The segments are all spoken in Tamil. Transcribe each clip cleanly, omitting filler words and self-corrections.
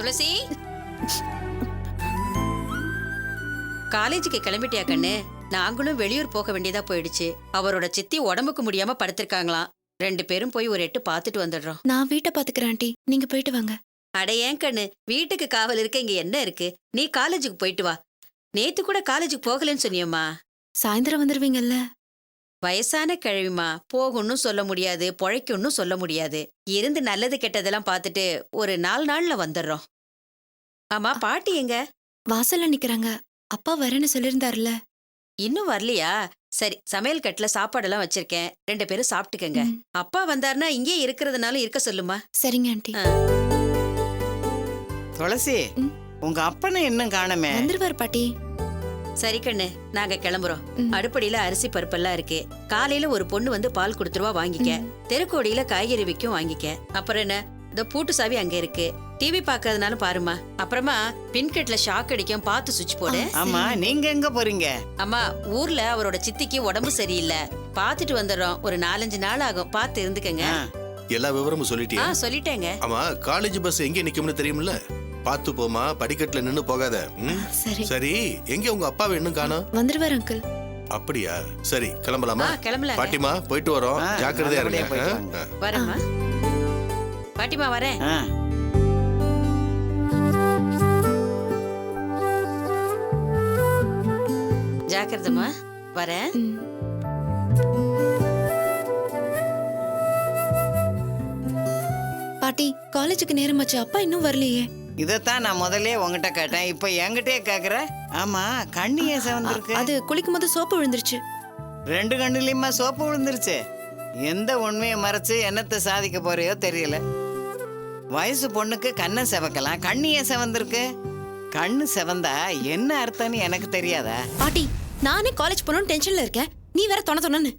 துளசி, காலேஜுக்கு கிளம்பிட்டியா கண்ணு? நாங்களும் வெளியூர் போக வேண்டியதா போயிடுச்சு. அவரோட சித்தி உடம்புக்கு முடியாம படுத்திருக்காங்களாம். 2 பேரும் போய் ஒரு எட்டு பாத்துட்டு வந்துடுறோம். நான் வீட்டை பாத்துக்கிறேன் ஆண்டி, நீங்க போயிட்டு வாங்க. அட ஏன் கண்ணு, வீட்டுக்கு காவல் இருக்க இங்க என்ன இருக்கு? நீ காலேஜுக்கு போயிட்டு வா. நேத்து கூட காலேஜுக்கு போகலன்னு சொன்னியம்மா. சாயந்தரம் வந்துருவீங்கல்ல? வயசான கிழவிமா, போகணும்னு சொல்ல முடியாது, பொழைக்கணும்னு சொல்ல முடியாது. இருந்து நல்லது கெட்டதெல்லாம் பார்த்துட்டு ஒரு 4 நாள்ல வந்துடுறோம். ஆமா, பாட்டி எங்க? வாசல்ல நிக்கிறாங்க. அப்பா வரேன்னு சொல்லியிருந்தாருல. இன்னும் வரலையா? சரி, சமையல் கட்டுல சாப்பாடெல்லாம் வச்சிருக்கேன், 2 பேரும் சாப்பிட்டுக்கங்க. ம். அப்பா வந்தாருன்னா இங்கே இருக்கிறதுனால இருக்க சொல்லுமா. சரிங்க ஆண்டி. துளசி, ம். உங்க அப்பனை இன்னும் காணமே? வந்துருவார் பாட்டி. சரி கண்ணு, நாங்க கிளம்புறோம். ம். அடுப்படியில அரிசி பருப்பெல்லாம் இருக்கு. காலையில ஒரு பொண்ணு வந்து பால் கொடுத்துருவா, வாங்கிக்க. ம். தெருக்கோடியில காய்கறி விற்கும், வாங்கிக்க. அப்புறம் என்ன, இந்த பூட்டு சாவி அங்க இருக்கு. டிவி பாக்குறதுனாலும் பாருமா. அப்புறமா பின்கெட்ல ஷாக் அடிக்கும், பார்த்து சுவிட்ச் போடு. ஆமா, நீங்க எங்க போறீங்க? அம்மா, ஊர்ல அவரோட சித்திக்கு உடம்பு சரியில்லை, பாத்துட்டு வந்துடுறோம். ஒரு 4-5 நாள் ஆகும், பார்த்து இருந்துக்கங்க. ஆ, எல்லா விவரமும் சொல்லிட்டியா? சொல்லிட்டேங்க. ஆமா, காலேஜ் பஸ் எங்க நிக்கும்னு தெரியும்ல? பாத்து போமா, படிக்கட்டுல நின்னு போகாத. ம்? சரி. சரி, எங்க உங்க அப்பாவை இன்னும் காணோம்? வந்துருவார் அங்கிள். அப்படியா? சரி, கிளம்பலாமா? கிளம்பலாம். பாட்டிமா, போயிட்டு வரோம். ஆ, ஜாக்கிரதையா நல்லபடியா இருங்க. போயிட்டு வாங்க. வரேம்மா. பாட்டிமா வரேன். ஆ. ஜாக்கிரதம்மா, வரேன். ம். பாட்டி, காலேஜுக்கு நேரமாச்சு, அப்பா இன்னும் வரலையே. இதத்தான் நான் முதல்ல உங்ககிட்ட கேட்டேன், இப்ப என்கிட்டயே கேக்குற. ஆமா, கண்ணு ஏன் சிவந்திருக்கு? அது குளிக்கும் போது சோப்பு விழுந்துருச்சு. 2 கண்ணுலயுமா சோப்பு விழுந்துருச்சு? எந்த உண்மையை மறைச்சு என்னத்தை சாதிக்க போறியோ தெரியல. வயசு பொண்ணுக்கு கண்ணை செவக்கலாம், கண்ணு ஏன் சிவந்திருக்கு? கண்ணு செவந்தா என்ன அர்த்தம்னு எனக்கு தெரியாதா? பாட்டி, நானே காலேஜ் போகணும்னு டென்ஷன்ல இருக்கேன், நீ வேற தொணன்னு.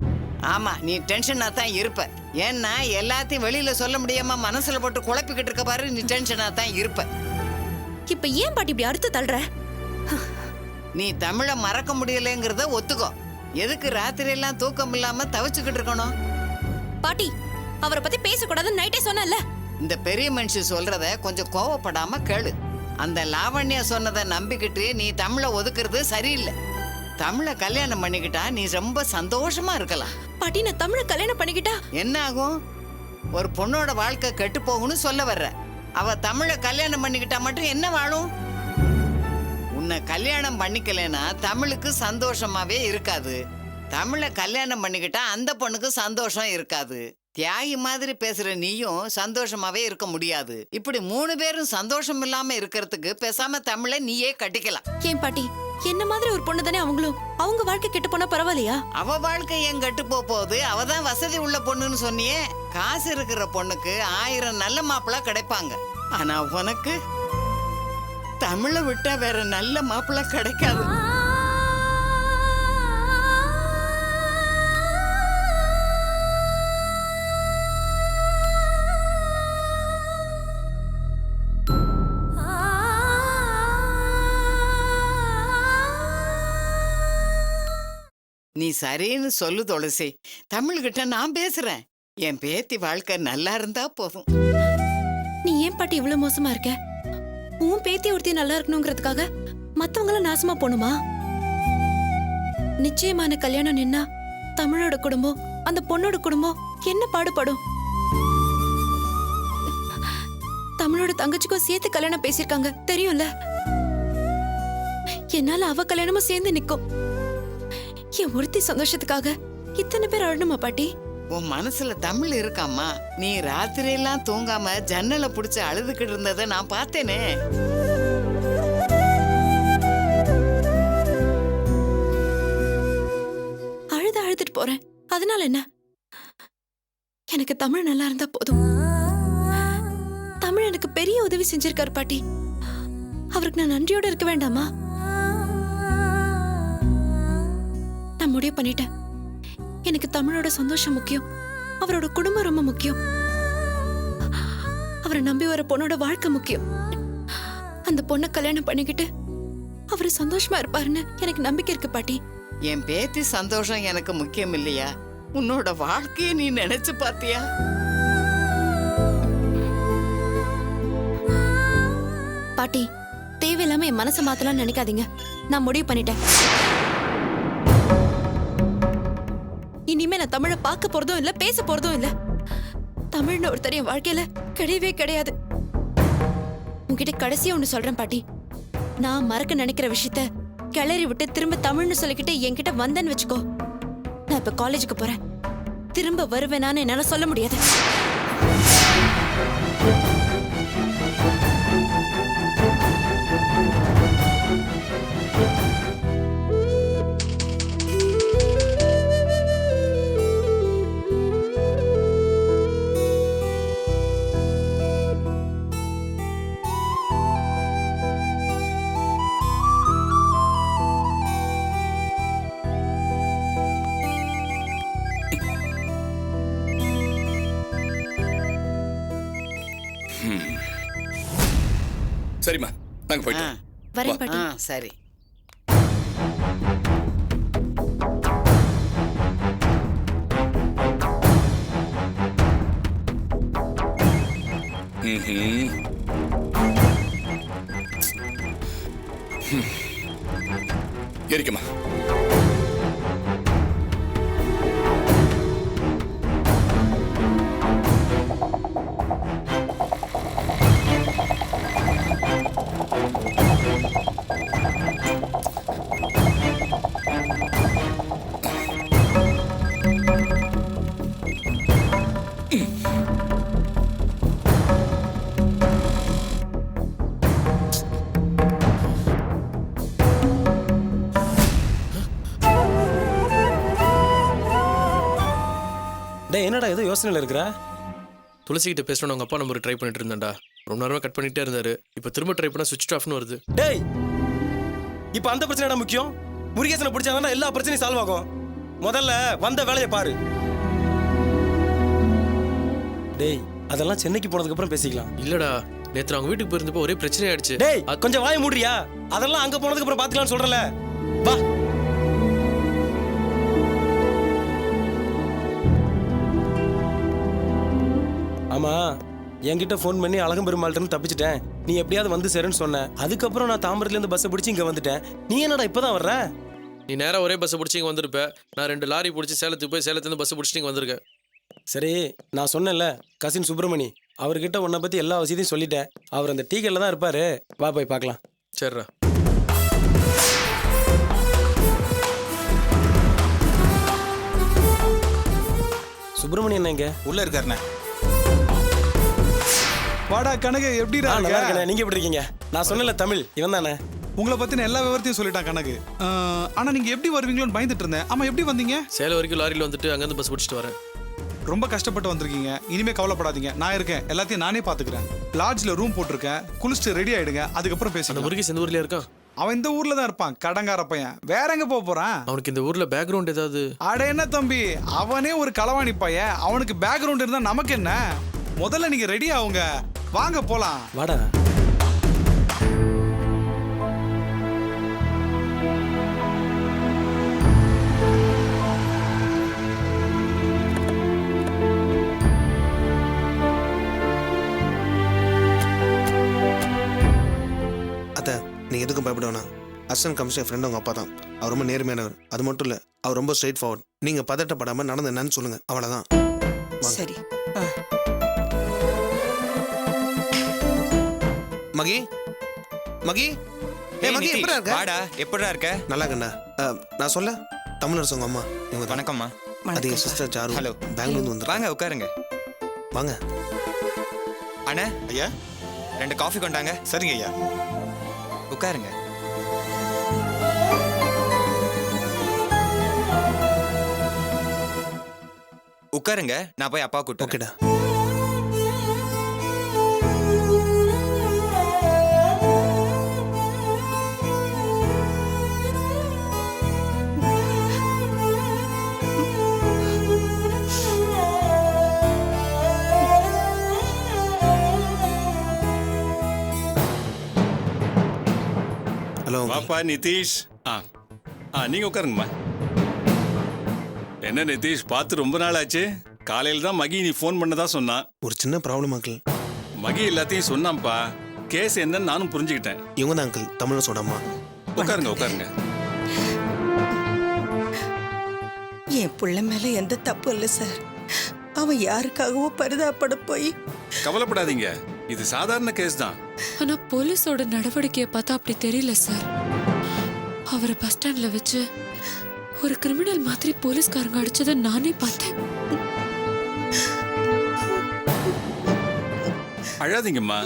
ஆமா, நீ டென்ஷனா தான் இருப்ப. ஏன்னா எல்லாத்தையும் வெளியில சொல்ல முடியாம மனசுல போட்டு குழப்பிக்கிட்டு இருக்க பாரு, நீ டென்ஷனா தான் இருப்ப. இப்ப ஏன் பாட்டி இப்படி அறுத்து தள்ளுற? நீ தமிழை மறக்க முடியலங்கிறத ஒத்துக்கோ. எதுக்கு ராத்திரி எல்லாம் தூக்கம் இல்லாம தவிச்சுக்கிட்டு இருக்கணும்? பாட்டி, அவரை பத்தி பேசக்கூடாதுன்னு நைட்டே சொன்னல. இந்த பெரிய மனுஷன் சொல்றத கொஞ்சம் கோவப்படாம கேளு. அந்த லாவண்யா சொன்னதை நம்பிக்கிட்டு நீ தமிழை ஒதுக்குறது சரியில்லை. தமிழை கல்யாணம் பண்ணிக்கிட்டா நீ ரொம்ப சந்தோஷமா இருக்கலாம். பாட்டி, நான் தமிழை கல்யாணம் பண்ணிக்கிட்டா என்ன ஆகும்? ஒரு பொண்ணோட வாழ்க்கை கெட்டு போகும்னு சொல்ல வர்ற. அவ தமிழை கல்யாணம் பண்ணிக்கிட்டா மட்டும் என்ன வாழும்? உன்னை கல்யாணம் பண்ணிக்கலனா தமிழுக்கு சந்தோஷமாவே இருக்காது. தமிழை கல்யாணம் பண்ணிக்கிட்டா அந்த பொண்ணுக்கு சந்தோஷம் இருக்காது. தியாகி மாதிரி பேசுற நீயும் சந்தோஷமாவே இருக்க முடியாது. இப்படி 3 பேரும் சந்தோஷம் இல்லாம இருக்கிறதுக்கு பேசாம தமிழை நீயே கட்டிக்கலாம். ஏன் பாட்டி, என்ன மாதிரி ஒரு பொண்ணு தானே அவங்களும், அவங்க வாழ்க்கை கெட்டு போனா பரவாயில்லையா? அவ வாழ்க்கை ஏன் கெட்டு போகுது? அவதான் வசதி உள்ள பொண்ணுன்னு சொன்னியே. காசு இருக்கிற பொண்ணுக்கு 1000 நல்ல மாப்பிள்ளை கிடைப்பாங்க. ஆனா உனக்கு தமிழை விட்டா வேற நல்ல மாப்பிள்ளை கிடைக்காது. நீ சரின்னு சொல்லு துளசி. தமிழ்கிட்ட நான் பேசுறேன். என் பேத்தி வாழ்க்கை நல்லா இருந்தா போதும். நீ ஏன் பாட்டி இவ்வளவு மோசமா இருக்க? உன் பேத்தி ஒருத்தி நல்லா இருக்கணுங்கிறதுக்காக மத்தவங்கள நாசமா போணுமா? நிச்சயமான கல்யாணம் நின்னா தமிழோட குடும்பம், அந்த பொண்ணோட குடும்பம் என்ன பாடுபடும்? தமிழோட தங்கச்சிக்கும் சேர்த்து கல்யாணம் பேசிருக்காங்க, தெரியும்ல? என்னால அவ கல்யாணமும் சேர்ந்து நிக்கும். என் ஒருத்தி சந்தோஷத்துக்காக இத்தனை பேர் அழணுமா பாட்டி? உன் மனசுல தமிழ் இருக்காமா? நீ ராத்திரி எல்லாம் தூங்காம ஜன்னலை புடிச்சு அழுதுகிட்டு இருந்ததை நான் பார்த்தேனே. அழுதுட்டு போறேன், அதனால என்ன? எனக்கு தமிழ் நல்லா இருந்தா போதும். தமிழ் எனக்கு பெரிய உதவி செஞ்சிருக்காரு பாட்டி, அவருக்கு நான் நன்றியோட இருக்க வேண்டாமா? நான் முடிவு பண்ணிட்டேன், எனக்கு தமிழோட சந்தோஷம் முக்கியம், அவரோட குடும்பம் ரொம்ப முக்கியம், அவரை நம்பி வர பொண்ணோட வாழ்க்கை முக்கியம். அந்த பொண்ணை கல்யாணம் பண்ணிக்கிட்டு அவரு சந்தோஷமா இருப்பாருன்னு எனக்கு நம்பிக்கை இருக்கு பாட்டி. என் பேத்தி சந்தோஷம் எனக்கு முக்கியம் இல்லையா? உன்னோட வாழ்க்கையை நீ நினைச்சு பாத்தியா? பாட்டி தேவையில்லாம என் மனசை மாத்தலாம்னு நினைக்காதீங்க. நான் முடிவு பண்ணிட்டேன். இனிமே நான் தமிழை பார்க்க போறதும் இல்ல, பேச போறதும் இல்ல. தமிழ்னு ஒருத்தர் என் வாழ்க்கையில கிடையவே கிடையாது. உன்கிட்ட கடைசியா ஒண்ணு சொல்றேன் பாட்டி. நான் மறக்க நினைக்கிற விஷயத்த கிளறி விட்டு திரும்ப தமிழ்னு சொல்லிக்கிட்டு என்கிட்ட வந்தேன்னு வச்சுக்கோ, நான் இப்ப காலேஜுக்கு போறேன். திரும்ப வருவேனான்னு என்னால சொல்ல முடியாது. சரிம்மா, நாங்க ஆ, போயிட்டோம். வரேன் பாட்டி. சரி. ஏறிக்கம்மா. டேய் என்னடா ஏதோ யோசனையில் இருக்கிற? துளசி கிட்ட பேசணும் உங்க அப்பா நம்பர் ட்ரை பண்ணிட்டு இருந்தேன்டா. ரொம்ப நேரமா கட் பண்ணிட்டே இருந்தாரு. இப்போ திரும்ப ட்ரை பண்ணா சுவிட்ச் ஆஃப்னு வருது. டேய் இப்போ அந்த பிரச்சனைடா முக்கியம். முருகேசனை பிடிச்சாதான் எல்லா பிரச்சனையும் சால்வ் ஆகும். முதல்ல வந்த வேலையை பாரு. டேய் அதெல்லாம் சென்னைக்கு போனதுக்கு அப்புறம் பேசிக்கலாம். இல்லடா, நேத்து அவங்க வீட்டுக்கு போயிருந்தப்போ ஒரே பிரச்சனை ஆயிடுச்சு. டேய் கொஞ்சம் வாய மூடுறியா? அதெல்லாம் அங்க போனதுக்கு அப்புறம் பாத்துக்கலாம்னு சொல்றல. வா. ஆமா என்கிட்ட ஃபோன் பண்ணி அழகம்பெருமாள்கிட்ட தப்பிச்சிட்டேன், நீ எப்படியாவது வந்து சேருன்னு சொன்ன. அதுக்கப்புறம் நான் தாம்பரத்துல இருந்து பஸ்ஸை பிடிச்சி இங்க வந்துட்டேன். நீ என்னடா இப்பதான் வர்ற? நீ நேரா ஒரே பஸ் பிடிச்சி இங்க வந்திருப்ப. நான் 2 லாரி பிடிச்சி சேலத்துக்கு போய் சேலத்துல இருந்து பஸ் பிடிச்சி இங்க வந்திருக்கேன். சரி நான் சொன்னேன்ல கசின் சுப்பிரமணி, அவர்கிட்ட உன்னை பத்தி எல்லா வசதியும் சொல்லிட்டேன். அவர் அந்த டீ கடையில தான் இருப்பாரு. வா போய் பார்க்கலாம். சரிடா. சுப்பிரமணி என்ன இங்க? உள்ள இருக்காருண்ணே. வாடா கனகு, எப்படிடா நல்லா இருக்க? இருக்கேன். நீங்க எப்படி இருக்கீங்க? நான் சொன்னேன்ல தமிழ், இவன் தானே. உங்களை பத்தின எல்லா விவரத்தையும் சொல்லிட்டான் கனகு. ஆனா நீங்க எப்படி வருவீங்களோன்னு பயந்துட்டு இருந்தேன். ஆமா எப்படி வந்தீங்க? சேலம் வரைக்கும் லாரியில் வந்துட்டு அங்கேருந்து பஸ் பிடிச்சிட்டு வரேன். ரொம்ப கஷ்டப்பட்டு வந்திருக்கீங்க. இனிமே கவலைப்படாதீங்க, நான் இருக்கேன். எல்லாத்தையும் நானே பாத்துக்கிறேன். லாட்ஜ்ல ரூம் போட்டிருக்கேன். குளிச்சுட்டு ரெடி ஆயிடுங்க, அதுக்கப்புறம் அந்த பேசிக்கலாம். முருகேஷ் எந்த ஊர்லயா இருக்கான்? அவன் இந்த ஊர்ல தான் இருப்பான், கடங்கார பையன். வேற எங்க போக போறான்? அவனுக்கு இந்த ஊர்ல பேக்ரவுண்ட் ஏதாவது? அட என்ன தம்பி, அவனே ஒரு களவாணி பையன். அவனுக்கு பேக்ரவுண்ட் இருந்தா நமக்கு என்ன? முதல்ல நீங்க ரெடி ஆகுங்க, வாங்க போலாம். வாடா. அத்தை நீங்க எதுக்கும் பயப்பட வேணாம். அசிஸ்டன்ட் கமிஷனர் ஃப்ரெண்ட் உங்க அப்பா தான். அவர் ரொம்ப நேர்மையானவர். அது மட்டும் இல்ல, அவர் ரொம்ப ஸ்ட்ரெயிட் ஃபார்வர்ட். நீங்க பதட்டப்படாம நடந்து என்னன்னு சொல்லுங்க, அவ்வளவுதான். சரி. மகி, மகி, மகி எப்படா இருக்க? வாடா, எப்படிடா இருக்க? நல்லா இருக்கேன்டா. நான் சொல்ல தமிழரசு உங்க அம்மா இவங்க தான். வணக்கம்மா. அது என் சிஸ்டர் சாரு. ஹலோ. பெங்களூர்ல வந்து வாங்க உட்காருங்க. வாங்க. அண்ணா ஐயா 2 காஃபி கொண்டாங்க. சரிங்க ஐயா. உட்காருங்க. உட்காருங்க, நான் போய் அப்பா கூட்டு ஓகேடா. ஹலோ. வாப்பா நிதிஷ். நீங்க உட்காருங்கம்மா. என்ன நிதிஷ், பார்த்து ரொம்ப நாள் ஆச்சு. காலையில் தான் மகி நீ ஃபோன் பண்ணதா சொன்னான். ஒரு சின்ன ப்ராப்ளம் அங்கிள். மகி எல்லாத்தையும் சொன்னான்ப்பா. கேஸ் என்னன்னு நானும் புரிஞ்சுக்கிட்டேன். இவங்க தான் அங்கிள் தமிழரசோட அம்மா. உட்காருங்க உட்காருங்க. என் புள்ள மேல எந்த தப்பு இல்லை சார். அவன் யாருக்காகவோ பரிதாபப்பட போய். கவலைப்படாதீங்க, இது சாதாரண கேஸ் தான். ஆனா போலீஸோட நடவடிக்கையை பார்த்தா அப்படி தெரியல சார். அவரை பஸ் ஸ்டாண்ட்ல வச்சு ஒரு கிரிமினல் மாதிரி போலீஸ்காரங்க அடிச்சதை நானே பார்த்தேன். அழாதீங்கம்மா.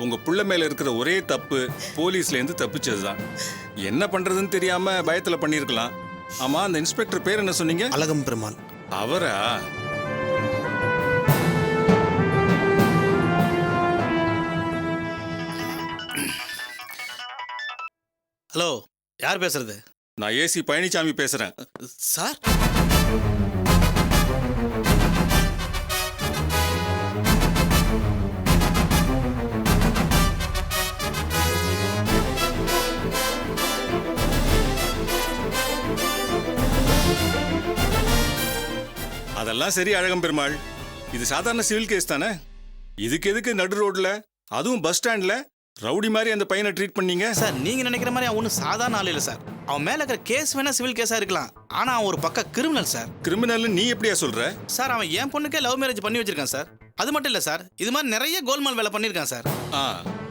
உங்க புள்ள மேல இருக்கிற ஒரே தப்பு போலீஸ்ல இருந்து தப்பிச்சதுதான். என்ன பண்றதுன்னு தெரியாம பயத்துல பண்ணிருக்கலாம். ஆமா, அந்த இன்ஸ்பெக்டர் பேர் என்ன சொன்னீங்க? அழகம் பெருமாள். அவரா? ஹலோ, யார் பேசுறது? நான் ஏசி பழனிசாமி பேசுறேன். சார், அதெல்லாம் சரி அழகம் பெருமாள், இது சாதாரண சிவில் கேஸ் தானே. இதுக்கு எதுக்கு நடு ரோட்ல, அதுவும் பஸ் ஸ்டாண்ட்ல ரவுடி மாதிரி அந்த பையனை ட்ரீட் பண்ணீங்க? சார் நீங்க நினைக்கிற மாதிரி அவன் ஒன்றும் சாதாரண ஆள் இல்லை சார். அவன் மேல இருக்கிற கேஸ் வேணா சிவில் கேஸா இருக்கலாம், ஆனா அவன் ஒரு பக்க கிரிமினல் சார். கிரிமினல் நீ எப்படியா சொல்ற? சார் அவன் என் பொண்ணுக்கே லவ் மேரேஜ் பண்ணி வச்சிருக்கான் சார். அது மட்டும் இல்ல சார், இது மாதிரி நிறைய கோல்மால் வேலை பண்ணிருக்கான் சார்.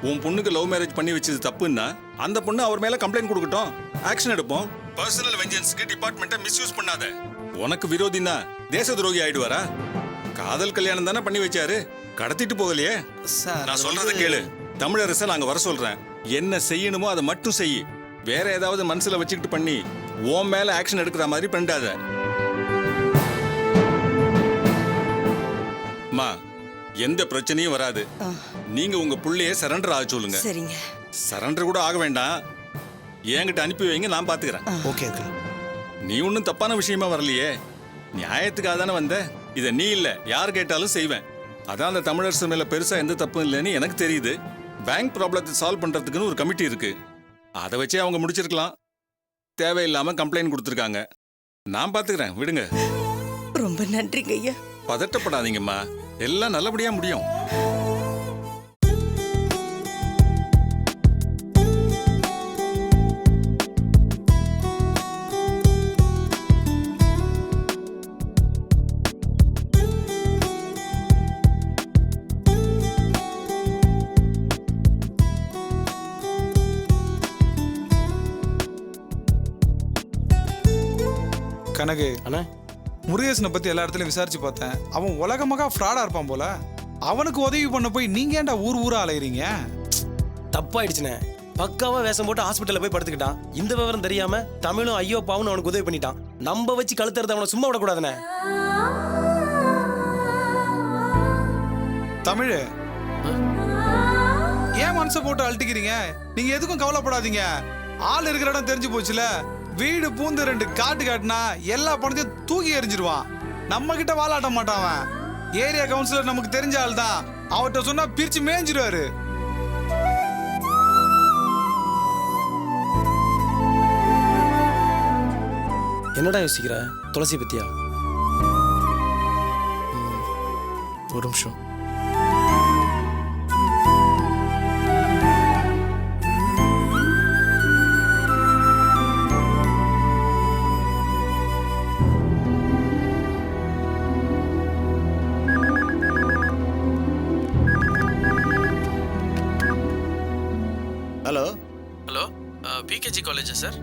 உன் பொண்ணுக்கு லவ் மேரேஜ் பண்ணி வச்சது தப்புன்னா அந்த பொண்ணு அவர் மேல கம்ப்ளைண்ட் கொடுக்கட்டும், ஆக்ஷன் எடுப்போம். பர்சனல் வெஞ்சன்ஸ்க்கு டிபார்ட்மெண்ட்டை மிஸ்யூஸ் பண்ணாத. உனக்கு விரோதினா தேச துரோகி ஆயிடுவாரா? காதல் கல்யாணம் தானே பண்ணி வச்சாரு, கடத்திட்டு போகலையே. சார் நான் சொல்றத கேளு. தமிழரசை நாங்க வர சொல்றேன். என்ன செய்யணுமோ அதை மட்டும் செய். வேற ஏதாவது மனசுல வச்சுக்கிட்டு பண்ணி உன் மேல ஆக்ஷன் எடுக்கிற மாதிரி பண்ணாத. அம்மா, எந்த பிரச்சனையும் வராது. நீங்க உங்க புள்ளைய சரண்டர் ஆக சொல்லுங்க. சரிங்க. சரண்டர் கூட ஆக வேண்டாம், என்கிட்ட அனுப்பி வைங்க, நான் பாத்துக்கிறேன். Okay uncle. நீ ஒன்றும் தப்பான விஷயமா வரலையே, நியாயத்துக்காக தானே வந்த. இதை நீ இல்ல யார் கேட்டாலும் செய்வேன். அதான் அந்த தமிழரசு மேல பெருசா எந்த தப்பும் இல்லைன்னு எனக்கு தெரியுது. பேங்க் ப்ராப்ளத்தை சால்வ் பண்றதுக்குன்னு ஒரு கமிட்டி இருக்கு, அதை வச்சே அவங்க முடிச்சிருக்கலாம். தேவையில்லாம கம்ப்ளைண்ட் கொடுத்துருக்காங்க. நான் பாத்துக்கிறேன், விடுங்க. ரொம்ப நன்றிங்க ஐயா. பதட்டப்படாதீங்கம்மா, எல்லாம் நல்லபடியா முடியும். கனகு, அண்ணா, முருகேசனை பத்தி எல்லா இடத்துலயும் விசாரிச்சு பார்த்தேன். அவன் உலக மகா ஃப்ராடா இருப்பான் போல. அவனுக்கு உதவி பண்ண போய் நீங்க ஏன்டா ஊர் ஊரா அலையறீங்க? தப்பாயிடுச்சுண்ணே. பக்காவா வேஷம் போட்டு ஹாஸ்பிட்டல்ல போய் படுத்துக்கிட்டான். இந்த விவரம் தெரியாம தமிழும் ஐயோ பாவனும் அவனுக்கு உதவி பண்ணிட்டான். நம்ம வச்சு கழுத்துறது அவனை சும்மா விடக்கூடாதுண்ணே. தமிழ், ஏன் மனசை போட்டு அழட்டிக்கிறீங்க? நீங்க எதுக்கும் கவலைப்படாதீங்க. ஆள் இருக்கிற இடம் தெரிஞ்சு போச்சுல. வீடு பூந்து 2 காட்டு காட்டினா எல்லா பணத்தையும் தூக்கி எறிஞ்சிருவான். நம்ம கிட்ட வாலாட்ட மாட்டான் அவன். ஏரியா கவுன்சிலர் நமக்கு தெரிஞ்ச ஆள் தான். அவர்கிட்ட சொன்னா பிரிச்சு மேய்ஞ்சிருவாரு. என்னடா யோசிக்கிற? துளசி பத்தியா? ஒரு நிமிஷம். ஹலோ ஹலோ, பிகேஜி காலேஜா சார்?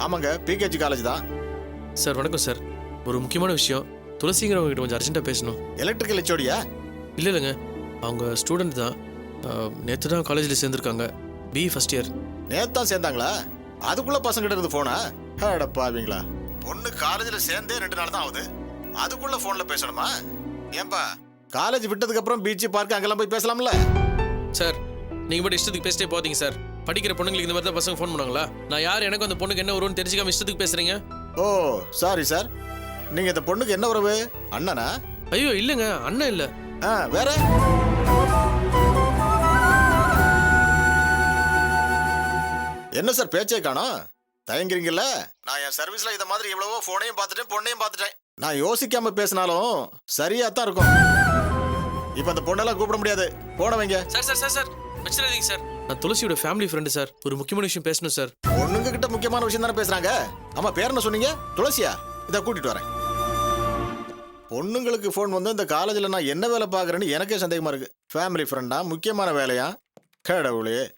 ஆமாங்க, பிகேஜி காலேஜ் தான். சார் வணக்கம் சார். ஒரு முக்கியமான விஷயம், துளசிங்கிறவங்க கிட்ட கொஞ்சம் அர்ஜென்ட்டாக பேசணும். எலக்ட்ரிக்கல் ஹெச்ஓடியா? இல்லை இல்லைங்க, அவங்க ஸ்டூடெண்ட் தான். நேற்று தான் காலேஜில் சேர்ந்துருக்காங்க, BE ஃபர்ஸ்ட் இயர். நேத்து தான் சேர்ந்தாங்களா? அதுக்குள்ள பசங்கிட்ட இருந்து போனா? அடப்பாவீங்களா, பொண்ணு காலேஜில் சேர்ந்தே 2 நாள் தான் ஆகுது, அதுக்குள்ள போன்ல பேசணுமா? ஏன்பா, காலேஜ் விட்டதுக்கு அப்புறம் பீச் பார்க் அங்கெல்லாம் போய் பேசலாம்ல? சார் நீங்கள் மட்டும் இஷ்டத்துக்கு பேசிட்டே போதீங்க சார். படிக்கிற பொண்ணுங்களுக்கு இந்த மாதிரி தான் பசங்க ஃபோன் பண்ணாங்களா? நான் யார், எனக்கு அந்த பொண்ணுக்கு என்ன வரும்னு தெரிஞ்சுக்காம இஷ்டத்துக்கு பேசுறீங்க. ஓ சாரி சார். நீங்க இந்த பொண்ணுக்கு என்ன உறவு? அண்ணனா? ஐயோ இல்லைங்க, அண்ணன் இல்லை. வேற? என்ன சார் பேச்சே காணோம்? தயங்குறீங்கல்ல? நான் என் சர்வீஸ்ல இத மாதிரி எவ்வளவோ போனையும் பார்த்துட்டேன், பொண்ணையும் பார்த்துட்டேன். நான் யோசிக்காம பேசினாலும் சரியா தான் இருக்கும். இப்ப அந்த பொண்ணெல்லாம் கூப்பிட முடியாது, போன வைங்க. சார் சார் சார் சார் வச்சிடாதீங்க சார். நான் துளசியோட ஃபேமிலி ஃப்ரெண்டு சார். ஒரு முக்கியமான விஷயம் பேசணும் சார். பொண்ணுங்க கிட்ட முக்கியமான விஷயம் தானே பேசுறாங்க. ஆமா, பேர் என்ன சொன்னீங்க? துளசியா? இதை கூட்டிட்டு வரேன். பொண்ணுங்களுக்கு ஃபோன் வந்து இந்த காலேஜில் நான் என்ன வேலை பார்க்குறேன்னு எனக்கே சந்தேகமா இருக்கு. ஃபேமிலி ஃப்ரெண்டா, முக்கியமான வேலையா? கடவுளே.